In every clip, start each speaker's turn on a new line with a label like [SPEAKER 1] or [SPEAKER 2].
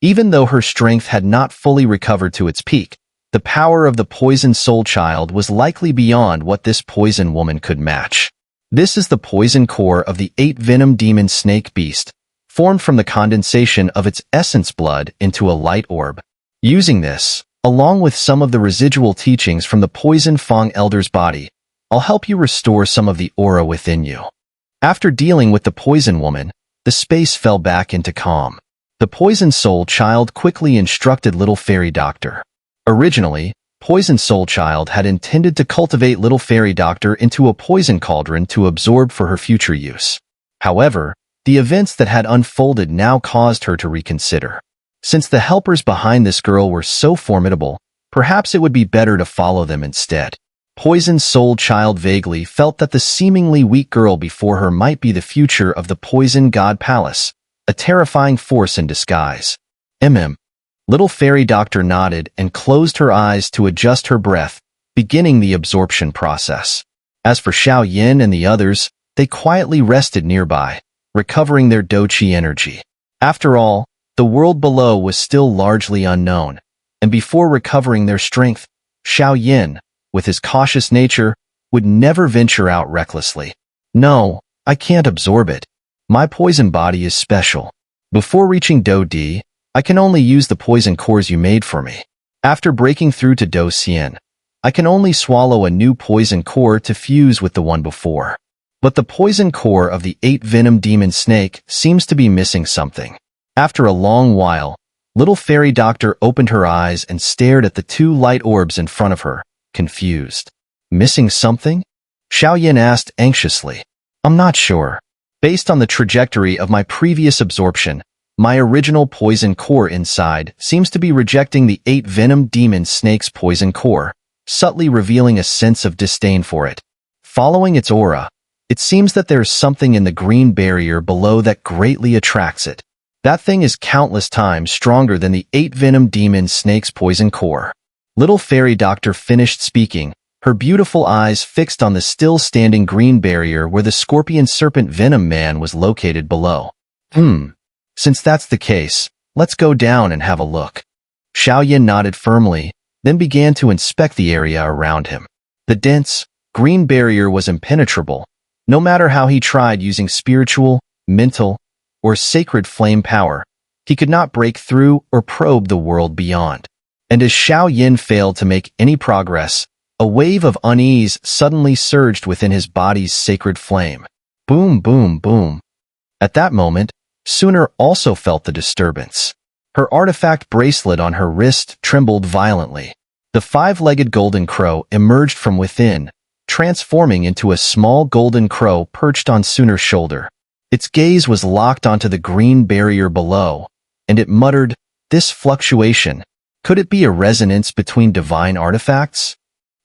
[SPEAKER 1] Even though her strength had not fully recovered to its peak, the power of the poison soul child was likely beyond what this poison woman could match. This is the poison core of the 8-venom demon snake beast, formed from the condensation of its essence blood into a light orb. Using this, along with some of the residual teachings from the poison Fang elder's body, I'll help you restore some of the aura within you. After dealing with the poison woman, the space fell back into calm. The poison soul child quickly instructed little fairy doctor. Originally, poison soul child had intended to cultivate little fairy doctor into a poison cauldron to absorb for her future use. However, the events that had unfolded now caused her to reconsider. Since the helpers behind this girl were so formidable, perhaps it would be better to follow them instead. Poison soul child vaguely felt that the seemingly weak girl before her might be the future of the poison god palace, a terrifying force in disguise. Little fairy doctor nodded and closed her eyes to adjust her breath, beginning the absorption process. As for Xiao Yin and the others, they quietly rested nearby, recovering their doqi energy. After all, the world below was still largely unknown, and before recovering their strength, Xiao Yin, with his cautious nature, would never venture out recklessly. No, I can't absorb it. My poison body is special. Before reaching Do Di, I can only use the poison cores you made for me. After breaking through to Do Xian, I can only swallow a new poison core to fuse with the one before. But the poison core of the 8-venom demon snake seems to be missing something. After a long while, little fairy doctor opened her eyes and stared at the 2 light orbs in front of her, confused. Missing something? Xiao Yin asked anxiously. I'm not sure. Based on the trajectory of my previous absorption, my original poison core inside seems to be rejecting the 8-venom demon snake's poison core, subtly revealing a sense of disdain for it. Following its aura, it seems that there's something in the green barrier below that greatly attracts it. That thing is countless times stronger than the 8-venom demon snake's poison core. Little fairy doctor finished speaking, her beautiful eyes fixed on the still-standing green barrier where the scorpion serpent venom man was located below. Since that's the case, let's go down and have a look. Xiao Yin nodded firmly, then began to inspect the area around him. The dense, green barrier was impenetrable, no matter how he tried using spiritual, mental, or sacred flame power. He could not break through or probe the world beyond. And as Xiao Yin failed to make any progress, a wave of unease suddenly surged within his body's sacred flame. Boom, boom, boom. At that moment, Xun'er also felt the disturbance. Her artifact bracelet on her wrist trembled violently. The 5-legged golden crow emerged from within, transforming into a small golden crow perched on Xun'er's shoulder. Its gaze was locked onto the green barrier below, and it muttered, "This fluctuation, could it be a resonance between divine artifacts?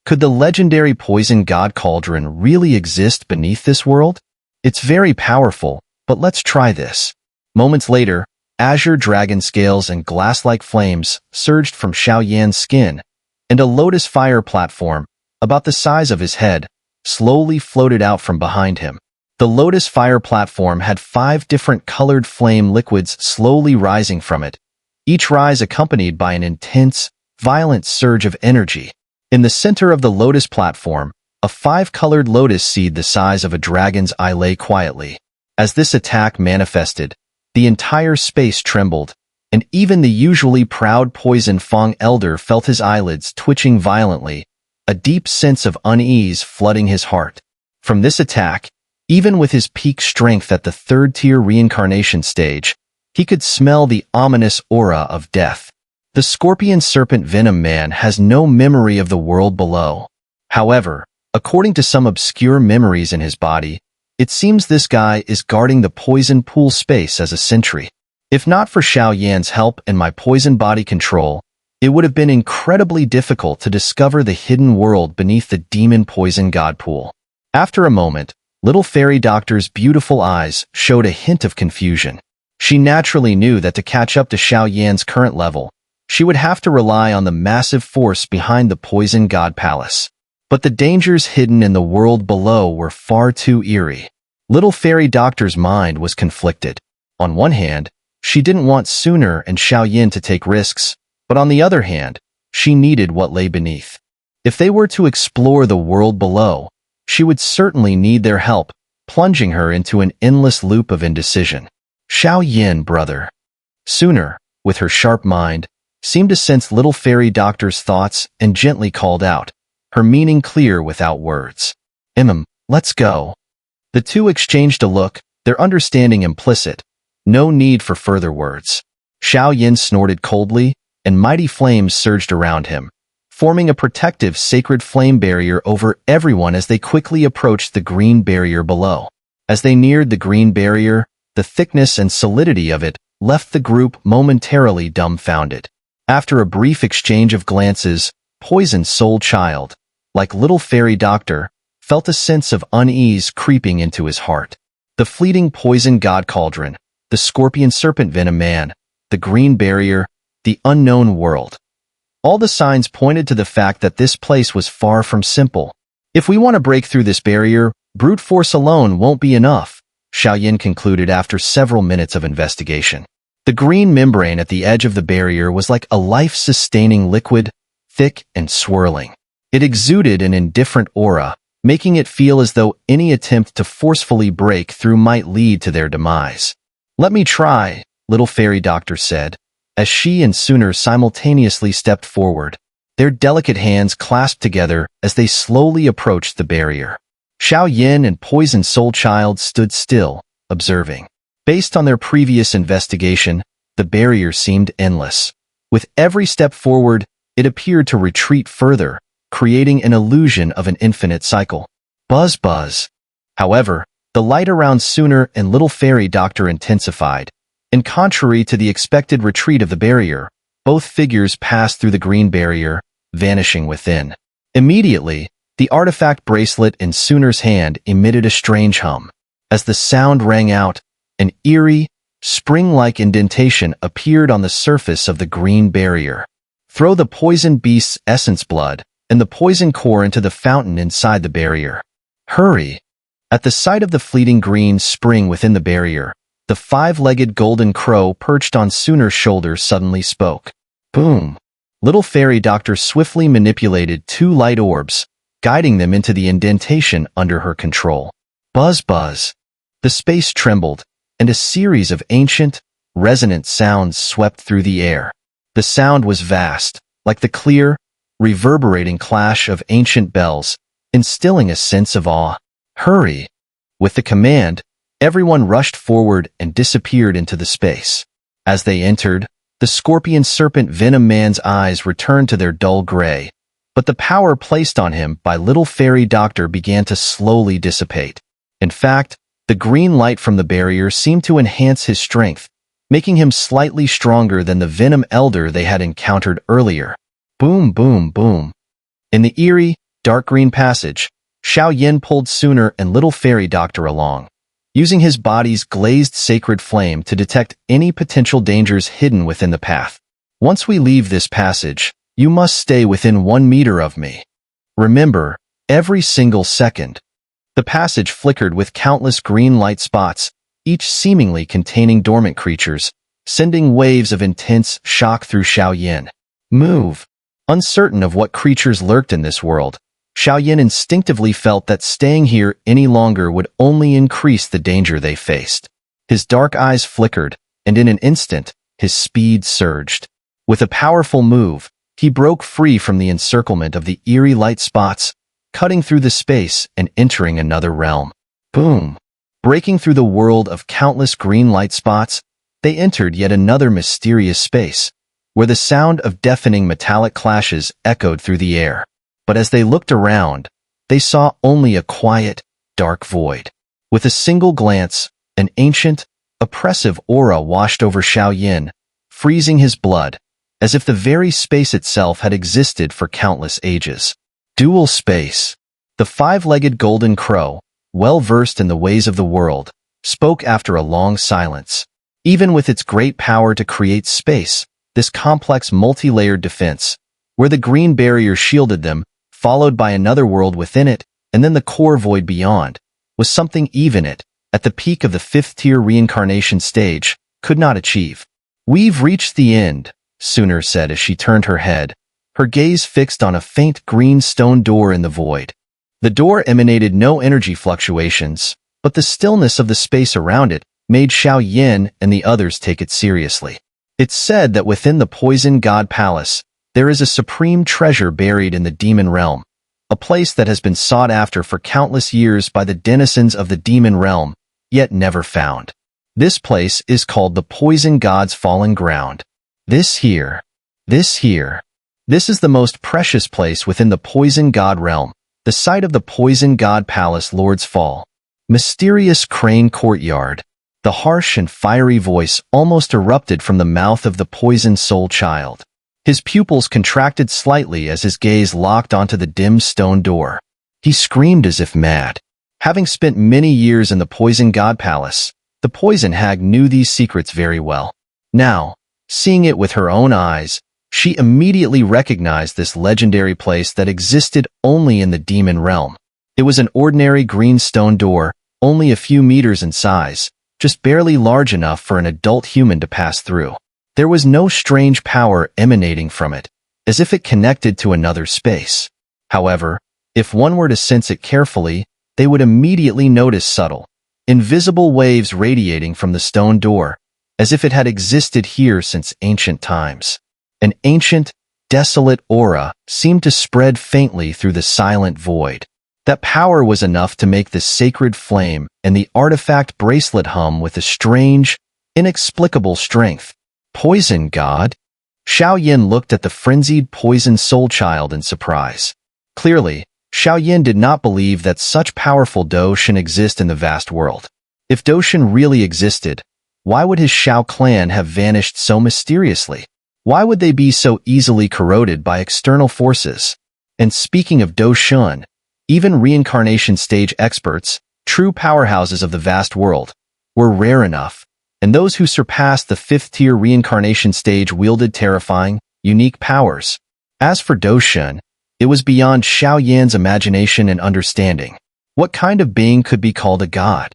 [SPEAKER 1] Could the legendary poison god cauldron really exist beneath this world? It's very powerful, but let's try this." Moments later, azure dragon scales and glass-like flames surged from Xiao Yan's skin, and a lotus fire platform, about the size of his head, slowly floated out from behind him. The lotus fire platform had 5 different colored flame liquids slowly rising from it, each rise accompanied by an intense, violent surge of energy. In the center of the lotus platform, a 5-colored lotus seed the size of a dragon's eye lay quietly. As this attack manifested, the entire space trembled, and even the usually proud poison Fang elder felt his eyelids twitching violently, a deep sense of unease flooding his heart. From this attack, even with his peak strength at the 3rd-tier reincarnation stage, he could smell the ominous aura of death. The scorpion serpent venom man has no memory of the world below. However, according to some obscure memories in his body, it seems this guy is guarding the poison pool space as a sentry. If not for Xiao Yan's help and my poison body control, it would have been incredibly difficult to discover the hidden world beneath the demon poison god pool. After a moment, little fairy doctor's beautiful eyes showed a hint of confusion. She naturally knew that to catch up to Xiao Yan's current level, she would have to rely on the massive force behind the poison god palace. But the dangers hidden in the world below were far too eerie. Little fairy doctor's mind was conflicted. On one hand, She didn't want Xun'er and Xiao to take risks, but on the other hand, she needed what lay beneath. If they were to explore the world below, she would certainly need their help, plunging her into an endless loop of indecision. Xiao, brother. Xun'er, with her sharp mind, seemed to sense little fairy doctor's thoughts and gently called out, her meaning clear without words. Let's go. The two exchanged a look, their understanding implicit. No need for further words. Xiao snorted coldly, and mighty flames surged around him, forming a protective sacred flame barrier over everyone as they quickly approached the green barrier below. As they neared the green barrier, the thickness and solidity of it left the group momentarily dumbfounded. After a brief exchange of glances, Poison Soul Child, like little fairy doctor, felt a sense of unease creeping into his heart. The fleeting poison god cauldron, the scorpion serpent venom man, the green barrier, the unknown world. All the signs pointed to the fact that this place was far from simple. If we want to break through this barrier, brute force alone won't be enough, Xiao concluded after several minutes of investigation. The green membrane at the edge of the barrier was like a life-sustaining liquid, thick and swirling. It exuded an indifferent aura, making it feel as though any attempt to forcefully break through might lead to their demise. Let me try, little fairy doctor said, as she and Xun'er simultaneously stepped forward, their delicate hands clasped together as they slowly approached the barrier. Xiao and Poison Soul Child stood still, observing. Based on their previous investigation, the barrier seemed endless. With every step forward, it appeared to retreat further, creating an illusion of an infinite cycle. Buzz buzz. However, the light around Xun'er and little fairy doctor intensified, and contrary to the expected retreat of the barrier, both figures passed through the green barrier, vanishing within. Immediately, the artifact bracelet in Xun'er's hand emitted a strange hum. As the sound rang out, an eerie, spring-like indentation appeared on the surface of the green barrier. Throw the poison beast's essence blood and the poison core into the fountain inside the barrier. Hurry! At the sight of the fleeting green spring within the barrier, the five-legged golden crow perched on Xun'er's shoulder suddenly spoke. Boom! Little fairy doctor swiftly manipulated two light orbs, guiding them into the indentation under her control. Buzz buzz! The space trembled, and a series of ancient, resonant sounds swept through the air. The sound was vast, like the clear, reverberating clash of ancient bells, instilling a sense of awe. Hurry! With the command, everyone rushed forward and disappeared into the space. As they entered, the scorpion serpent venom man's eyes returned to their dull gray, but the power placed on him by little fairy doctor began to slowly dissipate. In fact, the green light from the barrier seemed to enhance his strength, making him slightly stronger than the venom elder they had encountered earlier. Boom, boom, boom. In the eerie, dark green passage, Xiao pulled Xun'er and little fairy doctor along, using his body's glazed sacred flame to detect any potential dangers hidden within the path. Once we leave this passage, you must stay within 1 meter of me. Remember, every single second. The passage flickered with countless green light spots, each seemingly containing dormant creatures, sending waves of intense shock through Xiao. Move! Uncertain of what creatures lurked in this world, Xiao instinctively felt that staying here any longer would only increase the danger they faced. His dark eyes flickered, and in an instant, his speed surged. With a powerful move, he broke free from the encirclement of the eerie light spots, cutting through the space and entering another realm. Boom! Breaking through the world of countless green light spots, they entered yet another mysterious space, where the sound of deafening metallic clashes echoed through the air. But as they looked around, they saw only a quiet, dark void. With a single glance, an ancient, oppressive aura washed over Xiao, freezing his blood, as if the very space itself had existed for countless ages. Dual space. The five-legged golden crow, well-versed in the ways of the world, spoke after a long silence. Even with its great power to create space, this complex multi-layered defense, where the green barrier shielded them, followed by another world within it, and then the core void beyond, was something even it, at the peak of the fifth-tier reincarnation stage, could not achieve. "We've reached the end," Xun'er said as she turned her head, her gaze fixed on a faint green stone door in the void. The door emanated no energy fluctuations, but the stillness of the space around it made Xiao and the others take it seriously. It's said that within the Poison God Palace, there is a supreme treasure buried in the demon realm, a place that has been sought after for countless years by the denizens of the demon realm, yet never found. This place is called the Poison God's Fallen Ground. This is the most precious place within the Poison God realm, the site of the Poison God Palace Lord's Fall. Mysterious Crane Courtyard. The harsh and fiery voice almost erupted from the mouth of the Poison Soul Child. His pupils contracted slightly as his gaze locked onto the dim stone door. He screamed as if mad. Having spent many years in the Poison God Palace, the Poison Hag knew these secrets very well. Now, seeing it with her own eyes, she immediately recognized this legendary place that existed only in the demon realm. It was an ordinary green stone door, only a few meters in size, just barely large enough for an adult human to pass through. There was no strange power emanating from it, as if it connected to another space. However, if one were to sense it carefully, they would immediately notice subtle, invisible waves radiating from the stone door, as if it had existed here since ancient times. An ancient, desolate aura seemed to spread faintly through the silent void. That power was enough to make the sacred flame and the artifact bracelet hum with a strange, inexplicable strength. Poison God? Xiao looked at the frenzied poison soul child in surprise. Clearly, Xiao did not believe that such powerful Doshan exist in the vast world. If Doshan really existed, why would his Xiao clan have vanished so mysteriously? Why would they be so easily corroded by external forces? And speaking of Doshan, even reincarnation stage experts, true powerhouses of the vast world, were rare enough, and those who surpassed the 5th-tier reincarnation stage wielded terrifying, unique powers. As for Doshan, it was beyond Xiao imagination and understanding. What kind of being could be called a god?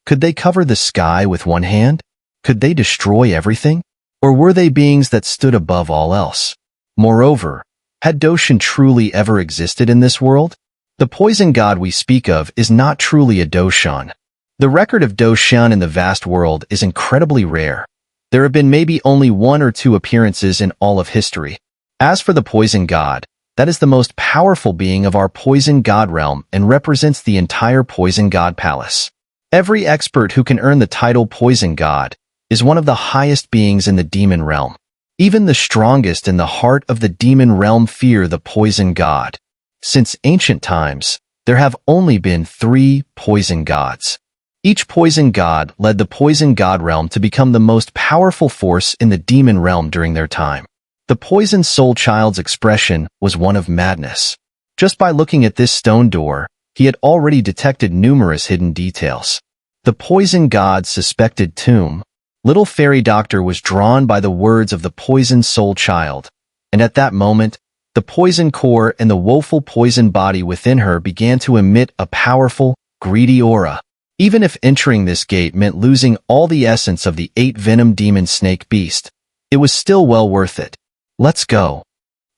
[SPEAKER 1] Could they cover the sky with one hand? Could they destroy everything? Or were they beings that stood above all else? Moreover, had Doshan truly ever existed in this world? The poison god we speak of is not truly a Doshan. The record of Doshan in the vast world is incredibly rare. There have been maybe only 1 or 2 appearances in all of history. As for the poison god, that is the most powerful being of our poison god realm and represents the entire poison god palace. Every expert who can earn the title poison god is one of the highest beings in the demon realm. Even the strongest in the heart of the demon realm fear the poison god. Since ancient times, there have only been 3 poison gods. Each poison god led the poison god realm to become the most powerful force in the demon realm during their time. The poison soul child's expression was one of madness. Just by looking at this stone door, he had already detected numerous hidden details. The poison god's suspected tomb. Little fairy doctor was drawn by the words of the poison soul child, and at that moment, the poison core and the woeful poison body within her began to emit a powerful, greedy aura. Even if entering this gate meant losing all the essence of the 8-venom demon snake beast, it was still well worth it. Let's go.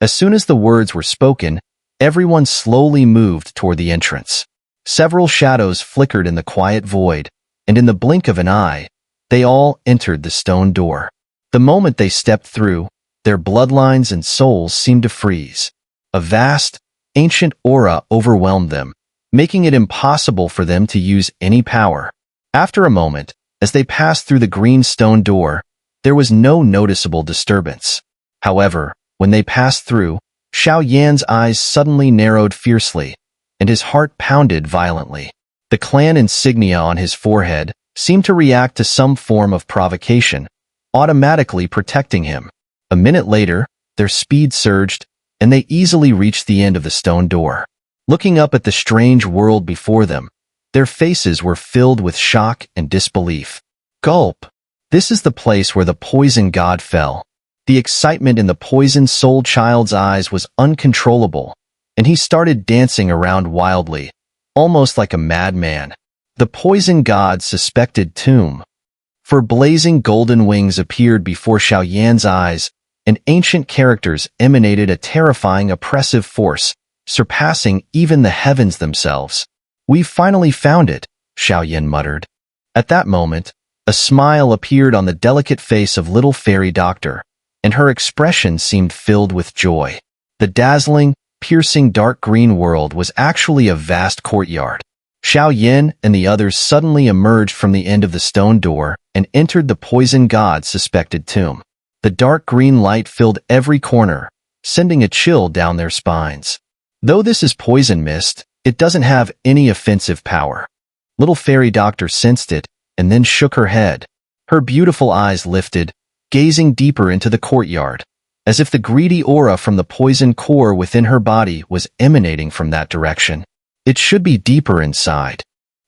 [SPEAKER 1] As soon as the words were spoken, everyone slowly moved toward the entrance. Several shadows flickered in the quiet void, and in the blink of an eye, they all entered the stone door. The moment they stepped through, their bloodlines and souls seemed to freeze. A vast, ancient aura overwhelmed them, making it impossible for them to use any power. After a moment, as they passed through the green stone door, there was no noticeable disturbance. However, when they passed through, Xiao eyes suddenly narrowed fiercely, and his heart pounded violently. The clan insignia on his forehead seemed to react to some form of provocation, automatically protecting him. A minute later, their speed surged, and they easily reached the end of the stone door. Looking up at the strange world before them, their faces were filled with shock and disbelief. Gulp! This is the place where the poison god fell. The excitement in the poison soul child's eyes was uncontrollable, and he started dancing around wildly, almost like a madman. The poison god's suspected tomb. For blazing golden wings appeared before Xiao Yan's eyes, and ancient characters emanated a terrifying oppressive force, surpassing even the heavens themselves. "We've finally found it," Xiao Yan muttered. At that moment, a smile appeared on the delicate face of little fairy doctor, and her expression seemed filled with joy. The dazzling, piercing dark green world was actually a vast courtyard. Xiao Yan and the others suddenly emerged from the end of the stone door and entered the poison god's suspected tomb. The dark green light filled every corner, sending a chill down their spines. Though this is poison mist, it doesn't have any offensive power. Little fairy doctor sensed it and then shook her head. Her beautiful eyes lifted, gazing deeper into the courtyard, as if the greedy aura from the poison core within her body was emanating from that direction. It should be deeper inside.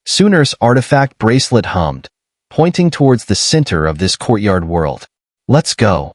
[SPEAKER 1] Xun'er's artifact bracelet hummed, pointing towards the center of this courtyard world. "Let's go."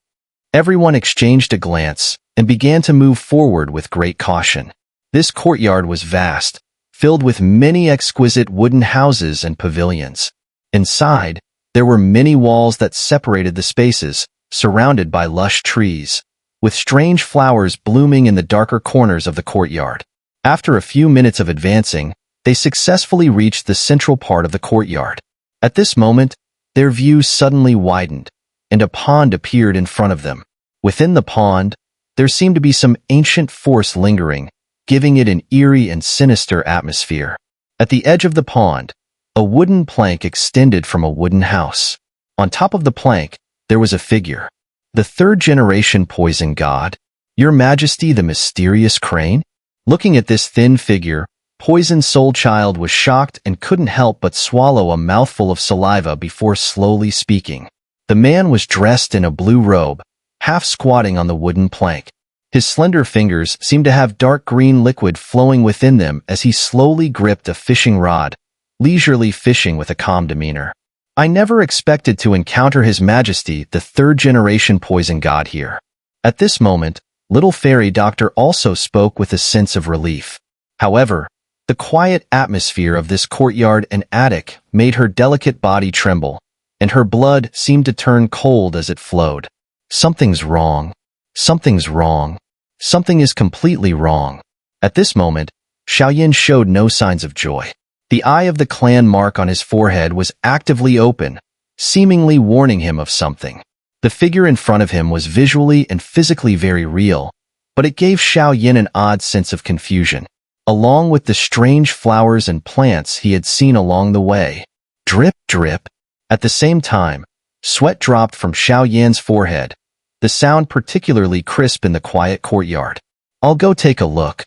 [SPEAKER 1] Everyone exchanged a glance and began to move forward with great caution. This courtyard was vast, filled with many exquisite wooden houses and pavilions. Inside, there were many walls that separated the spaces, surrounded by lush trees, with strange flowers blooming in the darker corners of the courtyard. After a few minutes of advancing, they successfully reached the central part of the courtyard. At this moment, their view suddenly widened, and a pond appeared in front of them. Within the pond, there seemed to be some ancient force lingering, giving it an eerie and sinister atmosphere. At the edge of the pond, a wooden plank extended from a wooden house. On top of the plank, there was a figure. "The third-generation poison god, Your Majesty the mysterious crane?" Looking at this thin figure, Poison Soul Child was shocked and couldn't help but swallow a mouthful of saliva before slowly speaking. The man was dressed in a blue robe, half squatting on the wooden plank. His slender fingers seemed to have dark green liquid flowing within them as he slowly gripped a fishing rod, leisurely fishing with a calm demeanor. "I never expected to encounter His Majesty, the third-generation poison god here." At this moment, Little Fairy Doctor also spoke with a sense of relief. However, the quiet atmosphere of this courtyard and attic made her delicate body tremble, and her blood seemed to turn cold as it flowed. Something's wrong. Something's wrong. Something is completely wrong. At this moment, Xiao Yan showed no signs of joy. The eye of the clan mark on his forehead was actively open, seemingly warning him of something. The figure in front of him was visually and physically very real, but it gave Xiao Yan an odd sense of confusion, along with the strange flowers and plants he had seen along the way. Drip, drip. At the same time, sweat dropped from Xiao Yan's forehead, the sound particularly crisp in the quiet courtyard. "I'll go take a look."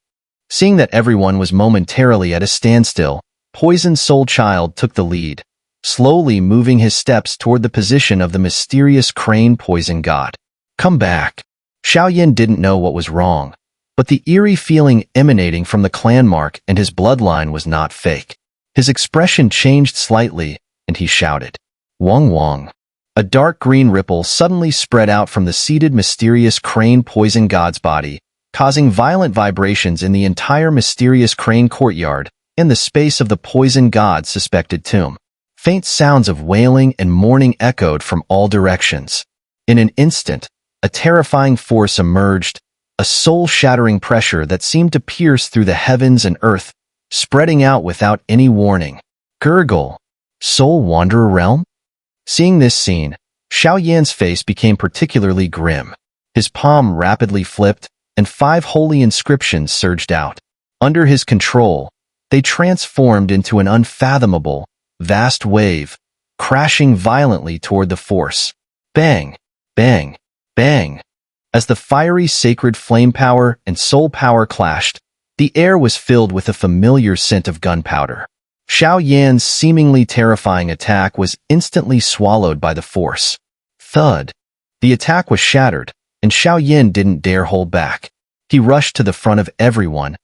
[SPEAKER 1] Seeing that everyone was momentarily at a standstill, Poison Soul Child took the lead, slowly moving his steps toward the position of the mysterious crane poison god. "Come back." Xiao Yan didn't know what was wrong, but the eerie feeling emanating from the clan mark and his bloodline was not fake. His expression changed slightly, and he shouted, "Wong Wong." A dark green ripple suddenly spread out from the seated mysterious crane poison god's body, causing violent vibrations in the entire mysterious crane courtyard and the space of the poison god's suspected tomb. Faint sounds of wailing and mourning echoed from all directions. In an instant, a terrifying force emerged, a soul-shattering pressure that seemed to pierce through the heavens and earth, spreading out without any warning. Gurgle. Soul Wanderer Realm? Seeing this scene, Xiao Yan's face became particularly grim. His palm rapidly flipped, and 5 holy inscriptions surged out. Under his control, they transformed into an unfathomable, vast wave, crashing violently toward the force. Bang! Bang! Bang! As the fiery sacred flame power and soul power clashed, the air was filled with a familiar scent of gunpowder. Xiao Yan's seemingly terrifying attack was instantly swallowed by the force. Thud. The attack was shattered, and Xiao Yan didn't dare hold back. He rushed to the front of everyone,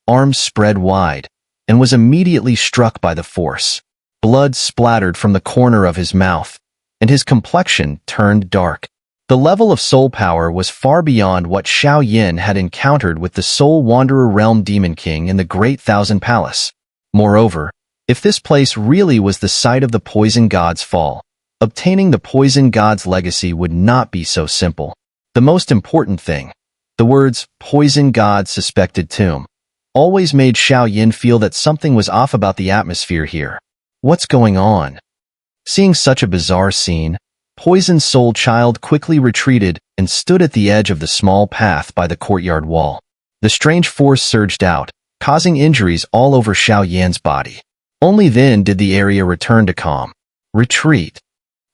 [SPEAKER 1] arms spread wide, and was immediately struck by the force. Blood splattered from the corner of his mouth, and his complexion turned dark. The level of soul power was far beyond what Xiao Yan had encountered with the Soul Wanderer Realm Demon King in the Great Thousand Palace. Moreover, if this place really was the site of the poison god's fall, Obtaining the poison god's legacy would not be so simple. The most important thing, the words, poison god suspected tomb, always made Xiao Yin feel that something was off about the atmosphere here. What's going on? Seeing such a bizarre scene, Poison Soul Child quickly retreated and stood at the edge of the small path by the courtyard wall. The strange force surged out, causing injuries all over Xiao Yan's body. Only then did the area return to calm. Retreat.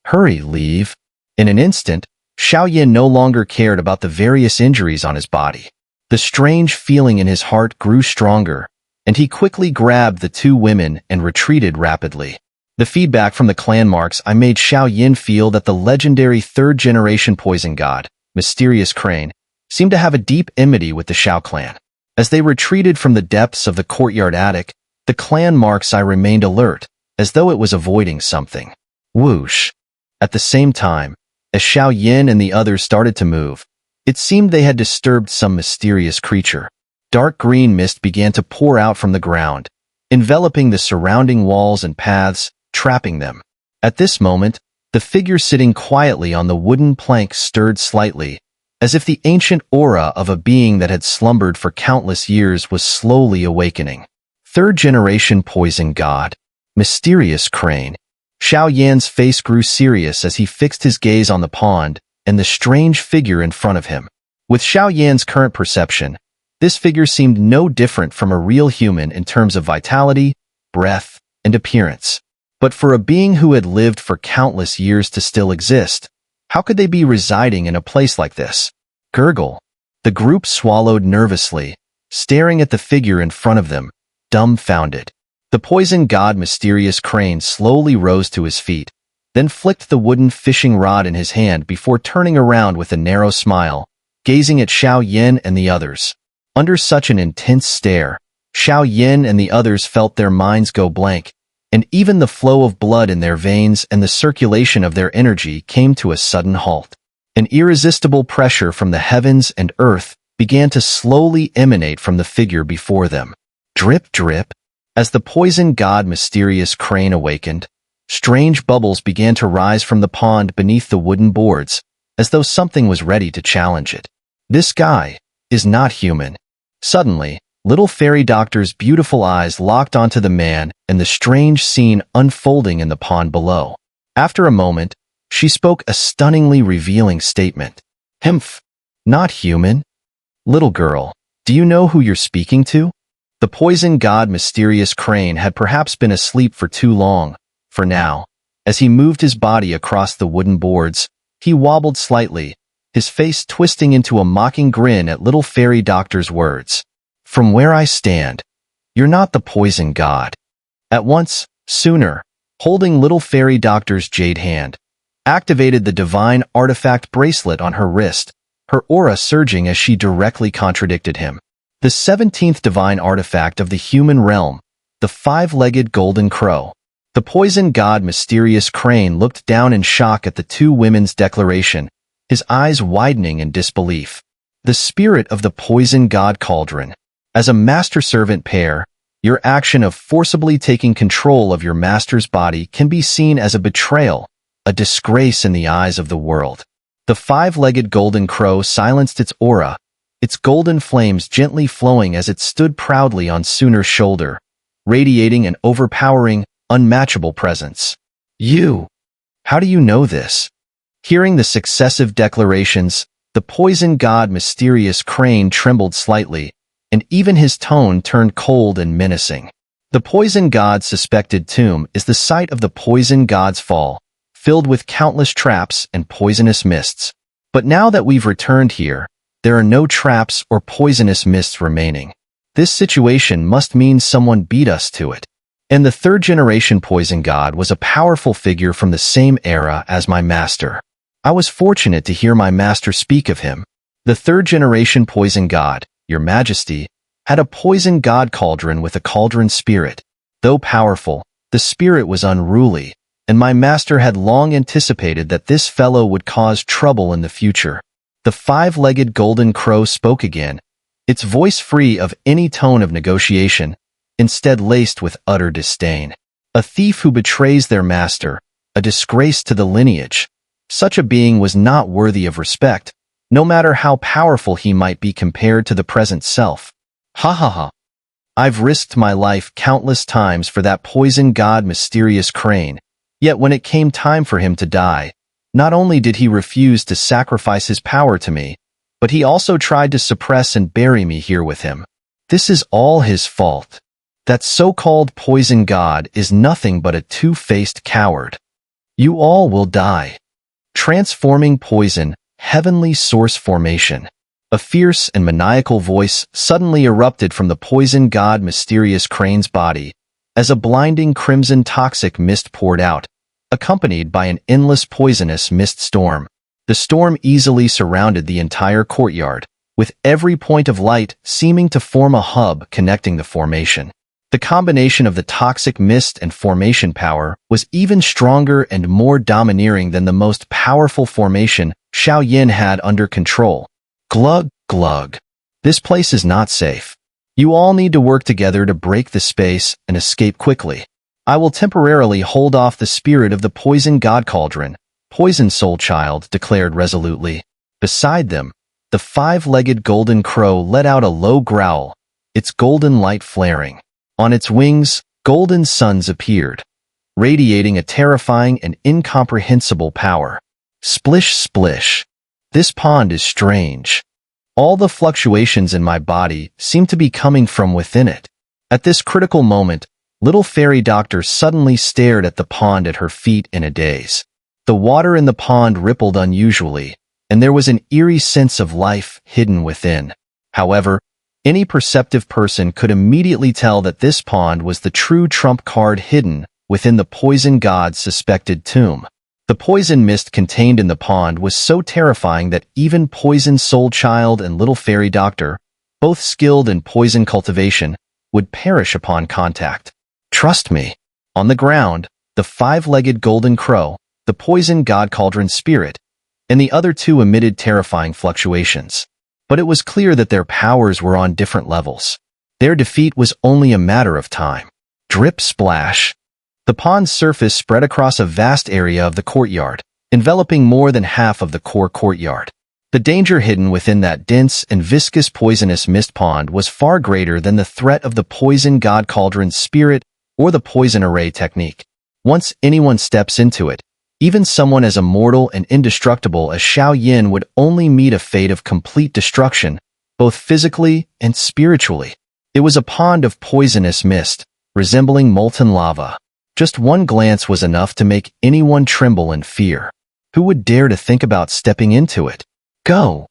[SPEAKER 1] Hurry, leave. In an instant, Xiao Yan no longer cared about the various injuries on his body. The strange feeling in his heart grew stronger, and he quickly grabbed the two women and retreated rapidly. The feedback from the clan marks I made Xiao Yin feel that the legendary third-generation poison god, Mysterious Crane, seemed to have a deep enmity with the Xiao clan. As they retreated from the depths of the courtyard attic, the clan marks I remained alert, as though it was avoiding something. Whoosh! At the same time, as Xiao Yin and the others started to move, it seemed they had disturbed some mysterious creature. Dark green mist began to pour out from the ground, enveloping the surrounding walls and paths, trapping them. At this moment, the figure sitting quietly on the wooden plank stirred slightly, as if the ancient aura of a being that had slumbered for countless years was slowly awakening. Third-generation poison god, Mysterious Crane. Xiao Yan's face grew serious as he fixed his gaze on the pond and the strange figure in front of him. With Xiao Yan's current perception, this figure seemed no different from a real human in terms of vitality, breath, and appearance. But for a being who had lived for countless years to still exist, how could they be residing in a place like this? Gurgle. The group swallowed nervously, staring at the figure in front of them, dumbfounded. The poison god Mysterious Crane slowly rose to his feet, then flicked the wooden fishing rod in his hand before turning around with a narrow smile, gazing at Xiao Yin and the others. Under such an intense stare, Xiao Yin and the others felt their minds go blank, and even the flow of blood in their veins and the circulation of their energy came to a sudden halt. An irresistible pressure from the heavens and earth began to slowly emanate from the figure before them. Drip, drip. As the poison god Mysterious Crane awakened, strange bubbles began to rise from the pond beneath the wooden boards, as though something was ready to challenge it. This guy is not human. Suddenly, Little Fairy Doctor's beautiful eyes locked onto the man and the strange scene unfolding in the pond below. After a moment, she spoke a stunningly revealing statement. Hmph, not human? Little girl, do you know who you're speaking to? The poison god Mysterious Crane had perhaps been asleep for too long, for now, as he moved his body across the wooden boards, he wobbled slightly, his face twisting into a mocking grin at Little Fairy Doctor's words. From where I stand, you're not the poison god. At once, Xun'er, holding Little Fairy Doctor's jade hand, activated the divine artifact bracelet on her wrist, her aura surging as she directly contradicted him. The 17th divine artifact of the human realm, the five-legged golden crow. The poison god Mysterious Crane looked down in shock at the two women's declaration, his eyes widening in disbelief. The spirit of the poison god cauldron. As a master-servant pair, your action of forcibly taking control of your master's body can be seen as a betrayal, a disgrace in the eyes of the world. The five-legged golden crow silenced its aura, its golden flames gently flowing as it stood proudly on Xun'er's shoulder, radiating an overpowering, unmatchable presence. You! How do you know this? Hearing the successive declarations, the poison god Mysterious Crane trembled slightly, and even his tone turned cold and menacing. The poison god's suspected tomb is the site of the poison god's fall, filled with countless traps and poisonous mists. But now that we've returned here, there are no traps or poisonous mists remaining. This situation must mean someone beat us to it. And the third-generation poison god was a powerful figure from the same era as my master. I was fortunate to hear my master speak of him. The third-generation poison god, Your Majesty, had a poison god cauldron with a cauldron spirit. Though powerful, the spirit was unruly, and my master had long anticipated that this fellow would cause trouble in the future. The five-legged golden crow spoke again, its voice free of any tone of negotiation, instead laced with utter disdain. A thief who betrays their master, a disgrace to the lineage. Such a being was not worthy of respect, no matter how powerful he might be compared to the present self. Ha ha ha. I've risked my life countless times for that poison god mysterious crane, yet when it came time for him to die, not only did he refuse to sacrifice his power to me, but he also tried to suppress and bury me here with him. This is all his fault. That so-called poison god is nothing but a two-faced coward. You all will die. Transforming poison, heavenly source formation. A fierce and maniacal voice suddenly erupted from the poison god mysterious crane's body as a blinding crimson toxic mist poured out, accompanied by an endless poisonous mist storm. The storm easily surrounded the entire courtyard, with every point of light seeming to form a hub connecting the formation. The combination of the toxic mist and formation power was even stronger and more domineering than the most powerful formation Xiao Yin had under control. Glug, glug. This place is not safe. You all need to work together to break the space and escape quickly. I will temporarily hold off the spirit of the poison god cauldron, Poison Soul Child declared resolutely. Beside them, the five-legged golden crow let out a low growl, its golden light flaring. On its wings, golden suns appeared, radiating a terrifying and incomprehensible power. Splish, splish. This pond is strange. All the fluctuations in my body seem to be coming from within it. At this critical moment, little fairy doctor suddenly stared at the pond at her feet in a daze. The water in the pond rippled unusually, and there was an eerie sense of life hidden within. However, any perceptive person could immediately tell that this pond was the true trump card hidden within the poison god's suspected tomb. The poison mist contained in the pond was so terrifying that even Poison Soul Child and Little Fairy Doctor, both skilled in poison cultivation, would perish upon contact. Trust me. On the ground, the five-legged golden crow, the poison god cauldron spirit, and the other two emitted terrifying fluctuations. But it was clear that their powers were on different levels. Their defeat was only a matter of time. Drip splash. The pond's surface spread across a vast area of the courtyard, enveloping more than half of the core courtyard. The danger hidden within that dense and viscous poisonous mist pond was far greater than the threat of the poison god cauldron's spirit or the poison array technique. Once anyone steps into it, even someone as immortal and indestructible as Xiao Yin would only meet a fate of complete destruction, both physically and spiritually. It was a pond of poisonous mist, resembling molten lava. Just one glance was enough to make anyone tremble in fear. Who would dare to think about stepping into it? Go!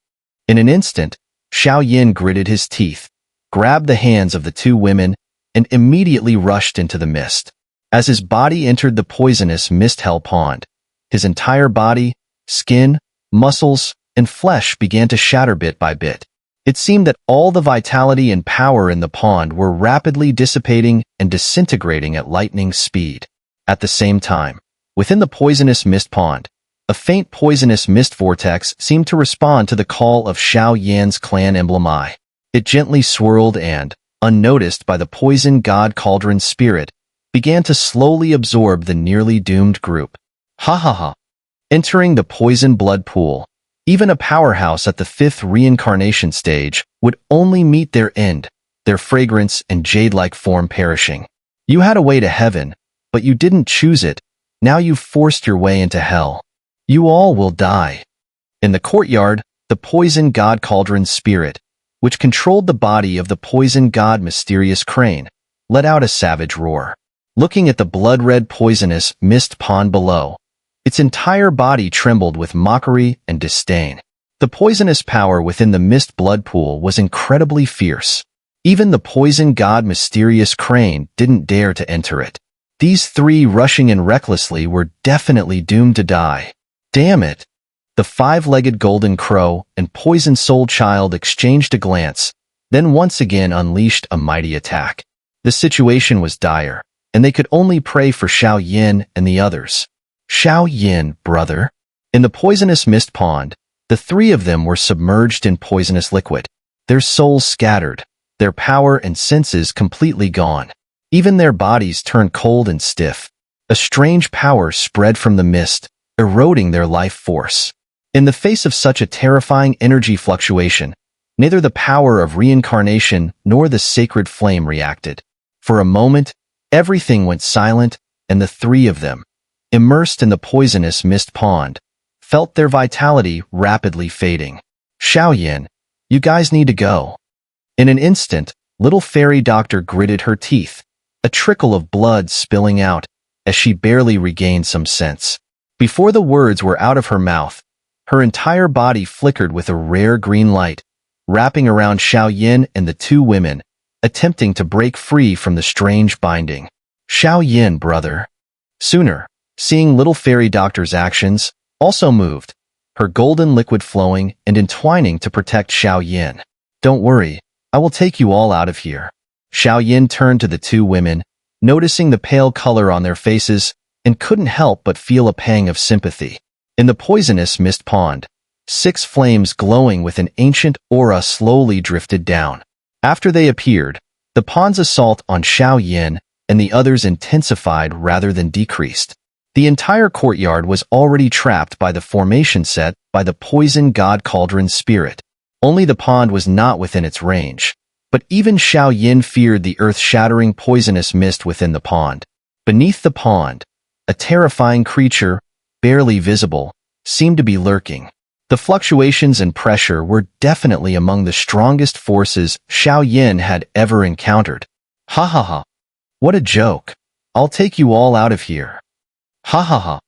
[SPEAKER 1] In an instant, Xiao Yin gritted his teeth, grabbed the hands of the two women, and immediately rushed into the mist. As his body entered the poisonous mist-hell pond, his entire body, skin, muscles, and flesh began to shatter bit by bit. It seemed that all the vitality and power in the pond were rapidly dissipating and disintegrating at lightning speed. At the same time, within the poisonous mist pond, a faint poisonous mist vortex seemed to respond to the call of Xiao Yan's clan emblem I. It gently swirled and, unnoticed by the poison god cauldron spirit, began to slowly absorb the nearly doomed group. Ha ha ha. Entering the poison blood pool, even a powerhouse at the fifth reincarnation stage would only meet their end, their fragrance and jade-like form perishing. You had a way to heaven, but you didn't choose it. Now you've forced your way into hell. You all will die. In the courtyard, the poison god cauldron spirit, which controlled the body of the poison god mysterious crane, let out a savage roar. Looking at the blood-red poisonous mist pond below, its entire body trembled with mockery and disdain. The poisonous power within the mist blood pool was incredibly fierce. Even the poison god mysterious crane didn't dare to enter it. These three rushing in recklessly were definitely doomed to die. Damn it! The five-legged golden crow and poison soul child exchanged a glance, then once again unleashed a mighty attack. The situation was dire, and they could only pray for Xiao Yin and the others. Xiao Yin, brother. In the poisonous mist pond, the three of them were submerged in poisonous liquid, their souls scattered, their power and senses completely gone. Even their bodies turned cold and stiff. A strange power spread from the mist, eroding their life force. In the face of such a terrifying energy fluctuation, neither the power of reincarnation nor the sacred flame reacted. For a moment, everything went silent, and the three of them, immersed in the poisonous mist pond, felt their vitality rapidly fading. Xiao, you guys need to go. In an instant, little fairy doctor gritted her teeth, a trickle of blood spilling out, as she barely regained some sense. Before the words were out of her mouth, her entire body flickered with a rare green light, wrapping around Xiao and the two women, attempting to break free from the strange binding. Xiao, brother. Xun'er, seeing little fairy doctor's actions, also moved, her golden liquid flowing and entwining to protect Xiao. Don't worry, I will take you all out of here. Xiao turned to the two women, noticing the pale color on their faces, and couldn't help but feel a pang of sympathy. In the poisonous mist pond, 6 flames glowing with an ancient aura slowly drifted down. After they appeared, the pond's assault on Xiao and the others intensified rather than decreased. The entire courtyard was already trapped by the formation set by the poison god cauldron spirit. Only the pond was not within its range. But even Xiao feared the earth-shattering poisonous mist within the pond. Beneath the pond, a terrifying creature, barely visible, seemed to be lurking. The fluctuations and pressure were definitely among the strongest forces Xiao had ever encountered. Ha ha ha. What a joke. I'll take you all out of here. Ha ha ha.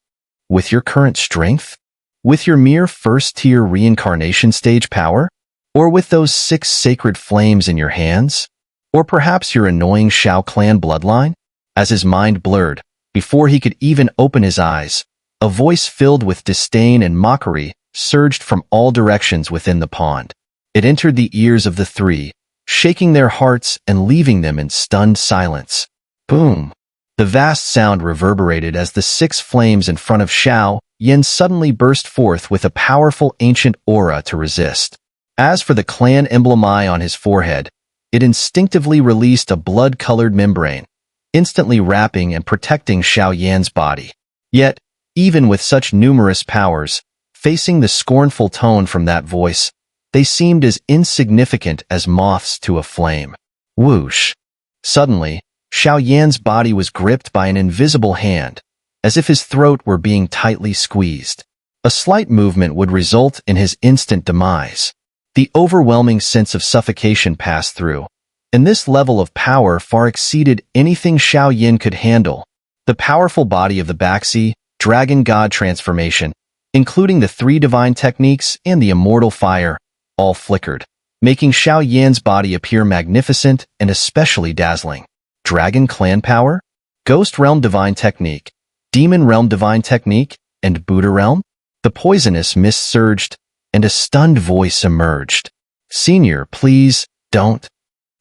[SPEAKER 1] With your current strength? With your mere first-tier reincarnation stage power? Or with those 6 sacred flames in your hands? Or perhaps your annoying Xiao clan bloodline? As his mind blurred, before he could even open his eyes, a voice filled with disdain and mockery surged from all directions within the pond. It entered the ears of the three, shaking their hearts and leaving them in stunned silence. Boom! The vast sound reverberated as the 6 flames in front of Xiao suddenly burst forth with a powerful ancient aura to resist. As for the clan emblem eye on his forehead, it instinctively released a blood-colored membrane, instantly wrapping and protecting Xiao body. Yet, even with such numerous powers, facing the scornful tone from that voice, they seemed as insignificant as moths to a flame. Whoosh! Suddenly, Xiao body was gripped by an invisible hand, as if his throat were being tightly squeezed. A slight movement would result in his instant demise. The overwhelming sense of suffocation passed through, and this level of power far exceeded anything Xiao could handle. The powerful body of the Baxi, dragon god transformation, including the 3 divine techniques and the immortal fire, all flickered, making Xiao body appear magnificent and especially dazzling. Dragon clan power? Ghost realm divine technique, demon realm divine technique, and Buddha realm? The poisonous mist surged, and a stunned voice emerged. Senior, please, don't.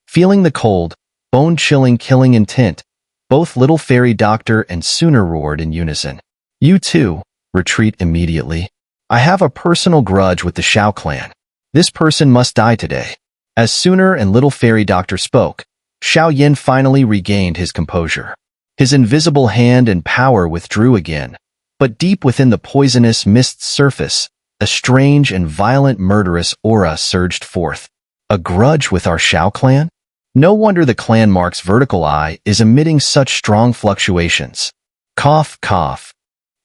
[SPEAKER 1] Feeling the cold, bone-chilling killing intent, both little fairy doctor and Xun'er roared in unison. You too, retreat immediately. I have a personal grudge with the Xiao clan. This person must die today. As Xun'er and little fairy doctor spoke, Xiao finally regained his composure. His invisible hand and power withdrew again, but deep within the poisonous mist's surface, a strange and violent murderous aura surged forth. A grudge with our Xiao clan? No wonder the clan mark's vertical eye is emitting such strong fluctuations. Cough, cough.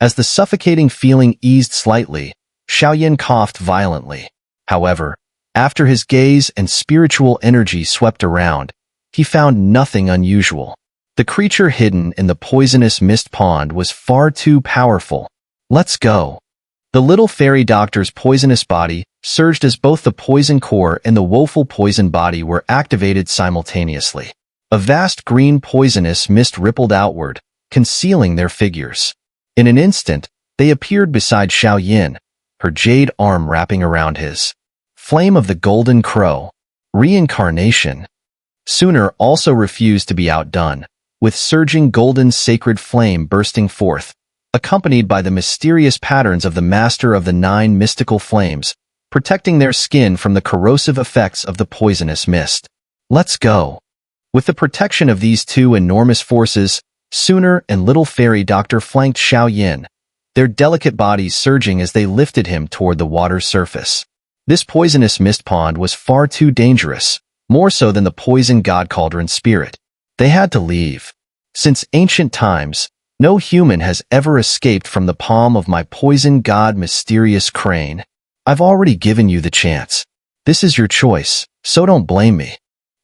[SPEAKER 1] As the suffocating feeling eased slightly, Xiao coughed violently. However, after his gaze and spiritual energy swept around, he found nothing unusual. The creature hidden in the poisonous mist pond was far too powerful. Let's go. The little fairy doctor's poisonous body surged as both the poison core and the woeful poison body were activated simultaneously. A vast green poisonous mist rippled outward, concealing their figures. In an instant, they appeared beside Xiao, her jade arm wrapping around his. Flame of the Golden Crow. Reincarnation. Xun'er also refused to be outdone, with surging golden sacred flame bursting forth, accompanied by the mysterious patterns of the Master of the 9 mystical flames, protecting their skin from the corrosive effects of the poisonous mist. Let's go. With the protection of these 2 enormous forces, Xun'er and little fairy doctor flanked Xiao Yin, their delicate bodies surging as they lifted him toward the water's surface. This poisonous mist pond was far too dangerous, more so than the poison god cauldron spirit. They had to leave. Since ancient times, no human has ever escaped from the palm of my poison god mysterious crane. I've already given you the chance. This is your choice, so don't blame me.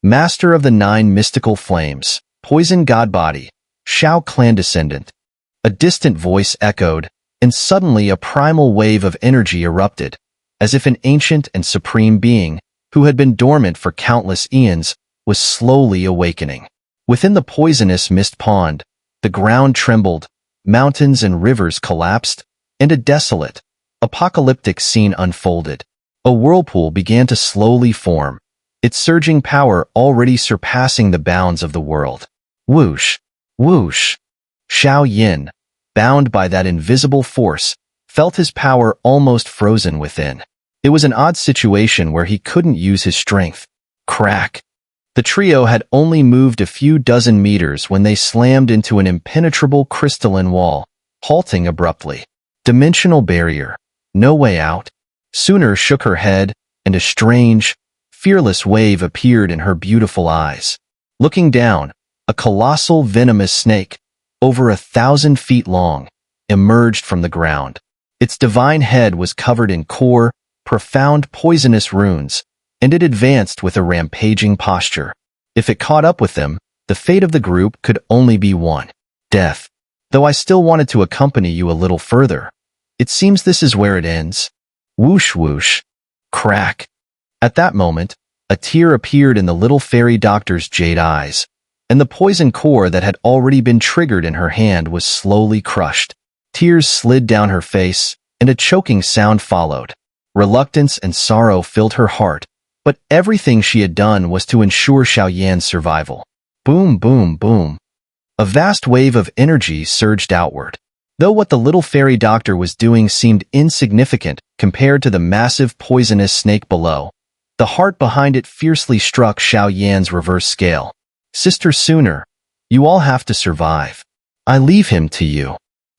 [SPEAKER 1] Master of the 9 mystical flames, poison god body, Xiao clan descendant. A distant voice echoed, and suddenly a primal wave of energy erupted, as if an ancient and supreme being, who had been dormant for countless eons, was slowly awakening. Within the poisonous mist pond, the ground trembled, mountains and rivers collapsed, and a desolate, apocalyptic scene unfolded. A whirlpool began to slowly form, its surging power already surpassing the bounds of the world. Whoosh! Whoosh! Xiao Yin, bound by that invisible force, felt his power almost frozen within. It was an odd situation where he couldn't use his strength. Crack! The trio had only moved a few dozen meters when they slammed into an impenetrable crystalline wall, halting abruptly. Dimensional barrier. No way out. Xun'er shook her head, and a strange, fearless wave appeared in her beautiful eyes. Looking down, a colossal venomous snake, over 1,000 feet long, emerged from the ground. Its divine head was covered in core, profound poisonous runes, and it advanced with a rampaging posture. If it caught up with them, the fate of the group could only be one: death. Though I still wanted to accompany you a little further. It seems this is where it ends. Whoosh whoosh. Crack. At that moment, a tear appeared in the little fairy doctor's jade eyes, and the poison core that had already been triggered in her hand was slowly crushed. Tears slid down her face, and a choking sound followed. Reluctance and sorrow filled her heart, but everything she had done was to ensure Xiao Yan's survival. Boom, boom, boom. A vast wave of energy surged outward. Though what the little fairy doctor was doing seemed insignificant compared to the massive poisonous snake below, the heart behind it fiercely struck Xiao Yan's reverse scale. Sister Xun'er, you all have to survive. I leave him to you.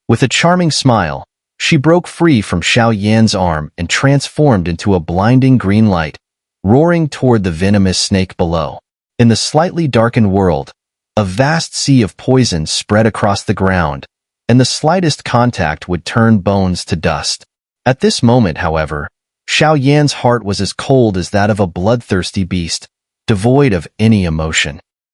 [SPEAKER 1] With a charming smile, she broke free from Xiao Yan's arm and transformed into a blinding green light, roaring toward the venomous snake below. In the slightly darkened world, a vast sea of poison spread across the ground, and the slightest contact would turn bones to dust. At this moment, however, Xiao Yan's heart was as cold as that of a bloodthirsty beast, devoid of any emotion.